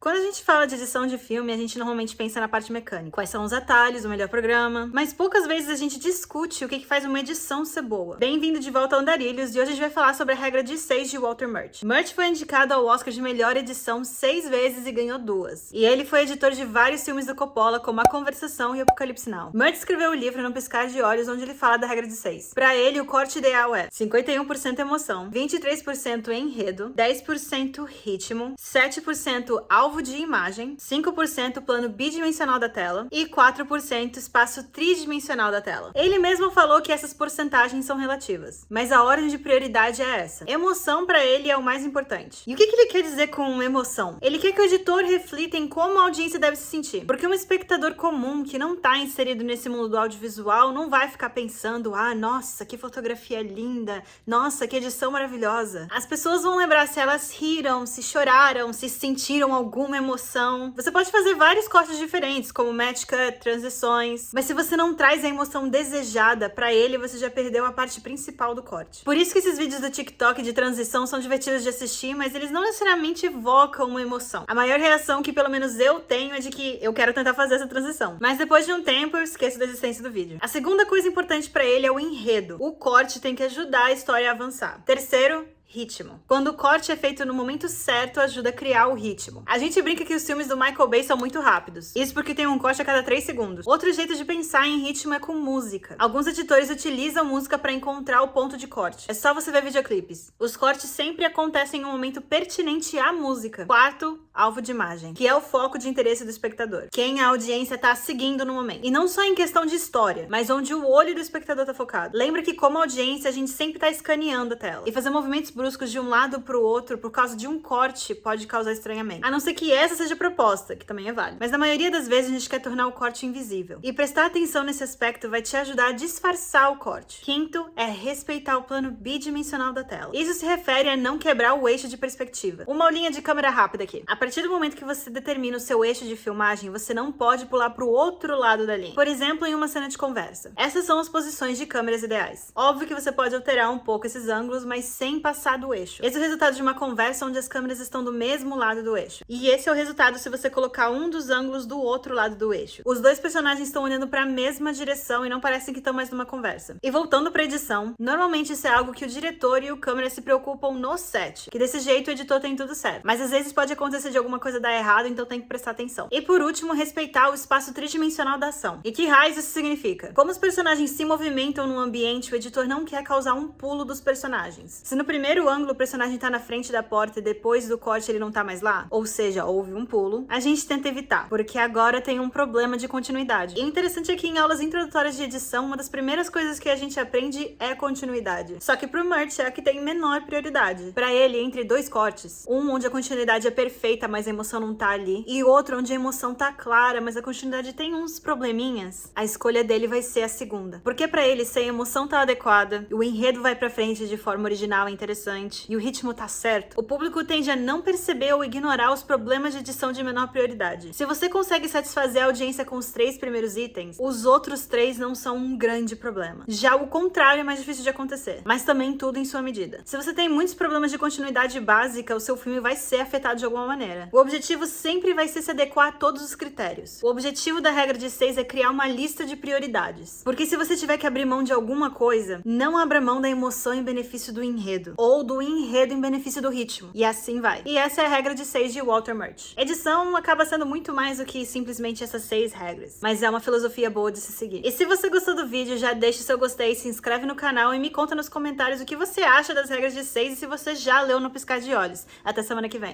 Quando a gente fala de edição de filme, a gente normalmente pensa na parte mecânica. Quais são os atalhos, o melhor programa, mas poucas vezes a gente discute o que faz uma edição ser boa. Bem-vindo de volta ao Andarilhos, e hoje a gente vai falar sobre a regra de 6 de Walter Murch. Murch foi indicado ao Oscar de melhor edição 6 vezes e ganhou 2. E ele foi editor de vários filmes do Coppola, como A Conversação e Apocalipse Now. Murch escreveu o livro Num Piscar de Olhos, onde ele fala da regra de 6. Pra ele, o corte ideal é 51% emoção, 23% enredo, 10% ritmo, 7% alvo de imagem, 5% plano bidimensional da tela e 4% espaço tridimensional da tela. Ele mesmo falou que essas porcentagens são relativas, mas a ordem de prioridade é essa. Emoção pra ele é o mais importante. E o que ele quer dizer com emoção? Ele quer que o editor reflita em como a audiência deve se sentir, porque um espectador comum que não tá inserido nesse mundo do audiovisual não vai ficar pensando, nossa, que fotografia linda, nossa, que edição maravilhosa. As pessoas vão lembrar se elas riram, se choraram, se sentiram alguma emoção. Você pode fazer vários cortes diferentes, como match cut, transições, mas se você não traz a emoção desejada pra ele, você já perdeu a parte principal do corte. Por isso que esses vídeos do TikTok de transição são divertidos de assistir, mas eles não necessariamente evocam uma emoção. A maior reação que pelo menos eu tenho é de que eu quero tentar fazer essa transição, mas depois de um tempo eu esqueço da existência do vídeo. A segunda coisa importante pra ele é o enredo. O corte tem que ajudar a história a avançar. Terceiro, ritmo. Quando o corte é feito no momento certo, ajuda a criar o ritmo. A gente brinca que os filmes do Michael Bay são muito rápidos. Isso porque tem um corte a cada 3 segundos. Outro jeito de pensar em ritmo é com música. Alguns editores utilizam música para encontrar o ponto de corte. É só você ver videoclipes. Os cortes sempre acontecem em um momento pertinente à música. Quarto, alvo de imagem, que é o foco de interesse do espectador. Quem a audiência tá seguindo no momento. E não só em questão de história, mas onde o olho do espectador tá focado. Lembra que como audiência a gente sempre tá escaneando a tela. E fazer movimentos bruscos de um lado pro outro por causa de um corte pode causar estranhamento. A não ser que essa seja a proposta, que também é válido. Mas na maioria das vezes a gente quer tornar o corte invisível. E prestar atenção nesse aspecto vai te ajudar a disfarçar o corte. Quinto é respeitar o plano bidimensional da tela. Isso se refere a não quebrar o eixo de perspectiva. Uma aulinha de câmera rápida aqui. A partir do momento que você determina o seu eixo de filmagem, você não pode pular pro outro lado da linha. Por exemplo, em uma cena de conversa. Essas são as posições de câmeras ideais. Óbvio que você pode alterar um pouco esses ângulos, mas sem passar do eixo. Esse é o resultado de uma conversa onde as câmeras estão do mesmo lado do eixo. E esse é o resultado se você colocar um dos ângulos do outro lado do eixo. Os dois personagens estão olhando para a mesma direção e não parecem que estão mais numa conversa. E voltando para edição, normalmente isso é algo que o diretor e o câmera se preocupam no set, que desse jeito o editor tem tudo certo. Mas às vezes pode acontecer de alguma coisa dar errado, então tem que prestar atenção. E por último, respeitar o espaço tridimensional da ação. E que raios isso significa? Como os personagens se movimentam no ambiente, o editor não quer causar um pulo dos personagens. Se no primeiro ângulo o personagem tá na frente da porta e depois do corte ele não tá mais lá, ou seja, houve um pulo, a gente tenta evitar, porque agora tem um problema de continuidade. E interessante é que em aulas introdutórias de edição, uma das primeiras coisas que a gente aprende é continuidade. Só que pro Murch é a que tem menor prioridade. Pra ele, entre dois cortes, um onde a continuidade é perfeita, mas a emoção não tá ali, e outro onde a emoção tá clara, mas a continuidade tem uns probleminhas, a escolha dele vai ser a segunda. Porque pra ele, se a emoção tá adequada, o enredo vai pra frente de forma original e interessante, e o ritmo tá certo, o público tende a não perceber ou ignorar os problemas de edição de menor prioridade. Se você consegue satisfazer a audiência com os 3 primeiros itens, os outros 3 não são um grande problema. Já o contrário é mais difícil de acontecer, mas também tudo em sua medida. Se você tem muitos problemas de continuidade básica, o seu filme vai ser afetado de alguma maneira. O objetivo sempre vai ser se adequar a todos os critérios. O objetivo da regra de 6 é criar uma lista de prioridades. Porque se você tiver que abrir mão de alguma coisa, não abra mão da emoção em benefício do enredo, ou do enredo em benefício do ritmo. E assim vai. E essa é a regra de 6 de Walter Murch. Edição acaba sendo muito mais do que simplesmente essas 6 regras, mas é uma filosofia boa de se seguir. E se você gostou do vídeo, já deixa o seu gostei, se inscreve no canal e me conta nos comentários o que você acha das regras de 6 e se você já leu No Piscar de Olhos. Até semana que vem.